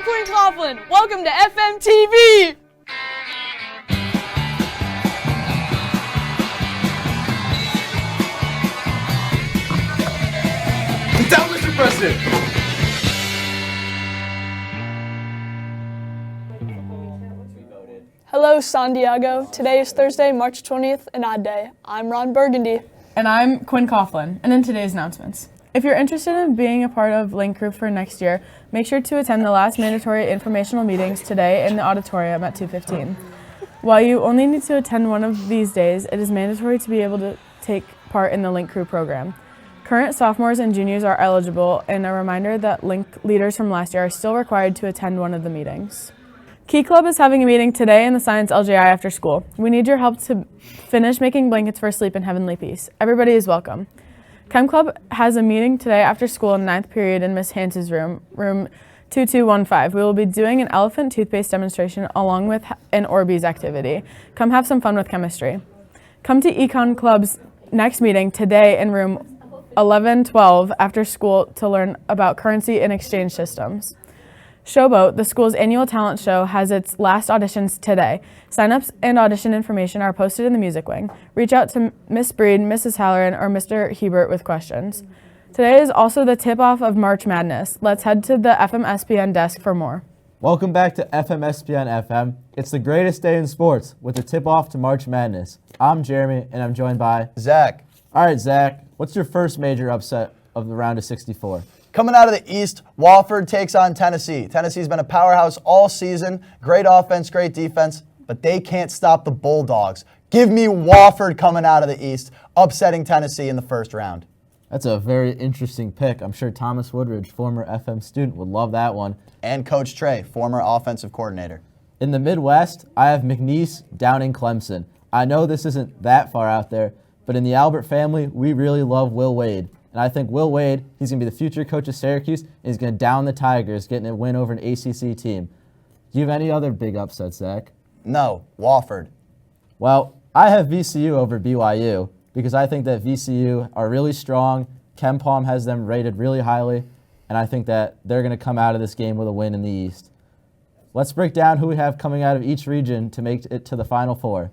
I'm Quinn Coughlin. Welcome to FMTV. Sit down, Mr. President. Hello, San Diego. Today is Thursday, March 20th, an odd day. I'm Ron Burgundy. And I'm Quinn Coughlin. And in today's announcements, if you're interested in being a part of Link Group for next year, make sure to attend the last mandatory informational meetings today in the auditorium at 2:15. While you only need to attend one of these days, it is mandatory to be able to take part in the Link Crew program. Current sophomores and juniors are eligible, and a reminder that Link leaders from last year are still required to attend one of the meetings. Key Club is having a meeting today in the Science LGI after school. We need your help to finish making blankets for sleep in heavenly peace. Everybody is welcome. Chem Club has a meeting today after school in 9th period in Miss Hance's room 2215. We will be doing an elephant toothpaste demonstration along with an Orbeez activity. Come have some fun with chemistry. Come to Econ Club's next meeting today in room 1112 after school to learn about currency and exchange systems. Showboat, the school's annual talent show, has its last auditions today. Sign-ups and audition information are posted in the music wing. Reach out to Miss Breed, Mrs. Halloran, or Mr. Hebert with questions. Today is also the tip-off of March Madness. Let's head to the FMSPN desk for more. Welcome back to FMSPN FM. It's the greatest day in sports with the tip-off to March Madness. I'm Jeremy, and I'm joined by Zach. All right, Zach, what's your first major upset of the round of 64? Coming out of the East, Wofford takes on Tennessee. Tennessee's been a powerhouse all season. Great offense, great defense, but they can't stop the Bulldogs. Give me Wofford coming out of the East, upsetting Tennessee in the first round. That's a very interesting pick. I'm sure Thomas Woodridge, former FM student, would love that one. And Coach Trey, former offensive coordinator. In the Midwest, I have McNeese down in Clemson. I know this isn't that far out there, but in the Albert family, we really love Will Wade. And I think Will Wade, he's going to be the future coach of Syracuse, and he's going to down the Tigers, getting a win over an ACC team. Do you have any other big upsets, Zach? No, Wofford. Well, I have VCU over BYU because I think that VCU are really strong. Ken Palm has them rated really highly, and I think that they're going to come out of this game with a win in the East. Let's break down who we have coming out of each region to make it to the Final Four.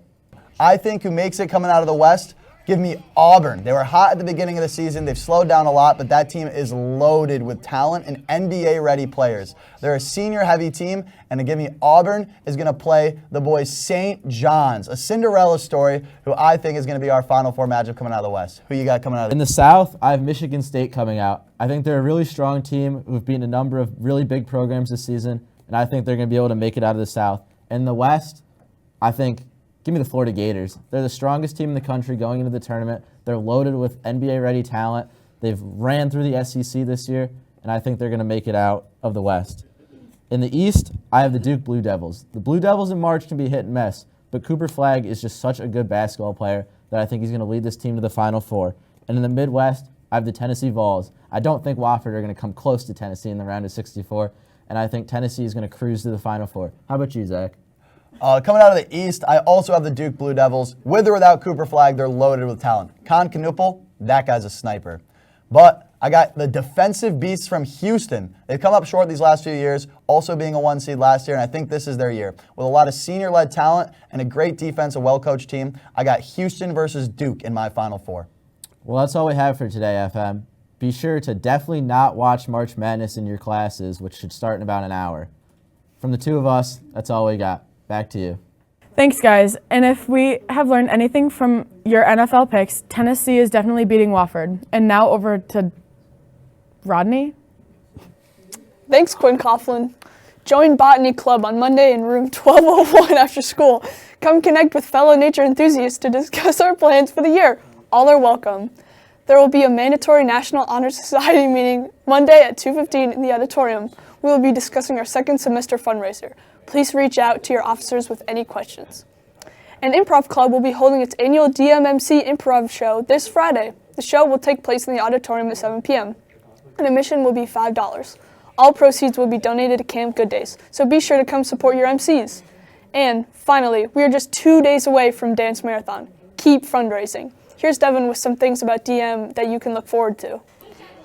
I think who makes it coming out of the West, give me Auburn. They were hot at the beginning of the season. They've slowed down a lot, but that team is loaded with talent and NBA-ready players. They're a senior-heavy team, and to give me Auburn is going to play the boys St. John's, a Cinderella story, who I think is going to be our Final Four matchup coming out of the West. Who you got coming out of the In the South, I have Michigan State coming out. I think they're a really strong team who've beaten a number of really big programs this season, and I think they're going to be able to make it out of the South. In the West, I think give me the Florida Gators. They're the strongest team in the country going into the tournament. They're loaded with NBA-ready talent. They've ran through the SEC this year, and I think they're going to make it out of the West. In the East, I have the Duke Blue Devils. The Blue Devils in March can be hit and miss, but Cooper Flagg is just such a good basketball player that I think he's going to lead this team to the Final Four. And in the Midwest, I have the Tennessee Vols. I don't think Wofford are going to come close to Tennessee in the round of 64, and I think Tennessee is going to cruise to the Final Four. How about you, Zach? Coming out of the East, I also have the Duke Blue Devils. With or without Cooper Flagg, they're loaded with talent. Con Knuppel, that guy's a sniper. But I got the defensive beasts from Houston. They've come up short these last few years, also being a 1 seed last year, and I think this is their year. With a lot of senior-led talent and a great defense, a well-coached team, I got Houston versus Duke in my Final Four. Well, that's all we have for today, FM. Be sure to definitely not watch March Madness in your classes, which should start in about an hour. From the two of us, that's all we got. Back to you. Thanks, guys. And if we have learned anything from your NFL picks, Tennessee is definitely beating Wofford. And now over to Rodney. Thanks, Quinn Coughlin. Join Botany Club on Monday in room 1201 after school. Come connect with fellow nature enthusiasts to discuss our plans for the year. All are welcome. There will be a mandatory National Honor Society meeting Monday at 2:15 in the auditorium. We will be discussing our second semester fundraiser. Please reach out to your officers with any questions. An improv club will be holding its annual DMMC improv show this Friday. The show will take place in the auditorium at 7 p.m. and admission will be $5. All proceeds will be donated to Camp Good Days, so be sure to come support your MCs. And finally, we are just 2 days away from Dance Marathon. Keep fundraising. Here's Devin with some things about DM that you can look forward to.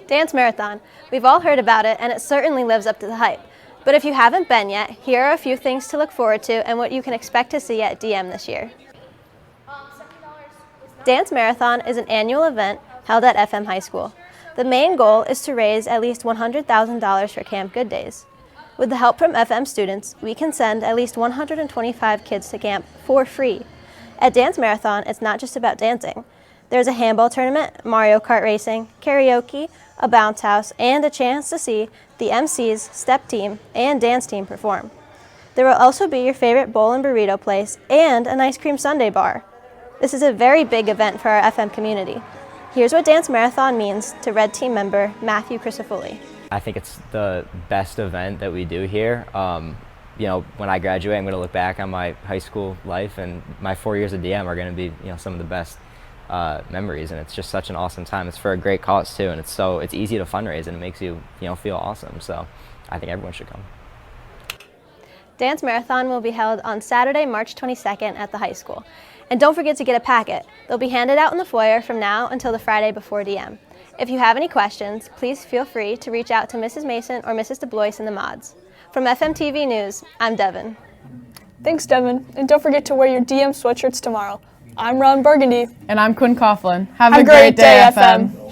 Dance Marathon. We've all heard about it, and it certainly lives up to the hype. But if you haven't been yet, here are a few things to look forward to and what you can expect to see at DM this year. Dance Marathon is an annual event held at FM High School. The main goal is to raise at least $100,000 for Camp Good Days. With the help from FM students, we can send at least 125 kids to camp for free. At Dance Marathon, it's not just about dancing. There's a handball tournament, Mario Kart racing, karaoke, a bounce house, and a chance to see the MCs, step team, and dance team perform. There will also be your favorite bowl and burrito place and an ice cream sundae bar. This is a very big event for our FM community. Here's what Dance Marathon means to Red Team member Matthew Crisafulli. I think it's the best event that we do here. When I graduate, I'm going to look back on my high school life, and my 4 years of DM are going to be, some of the best memories. And it's just such an awesome time. It's for a great cause too, and it's easy to fundraise, and it makes you, feel awesome. So I think everyone should come. Dance Marathon will be held on Saturday, March 22nd at the high school. And don't forget to get a packet. They'll be handed out in the foyer from now until the Friday before DM. If you have any questions, please feel free to reach out to Mrs. Mason or Mrs. DeBlois in the mods. From FMTV News, I'm Devin. Thanks, Devin. And don't forget to wear your DM sweatshirts tomorrow. I'm Ron Burgundy. And I'm Quinn Coughlin. Have Have a great day, FM.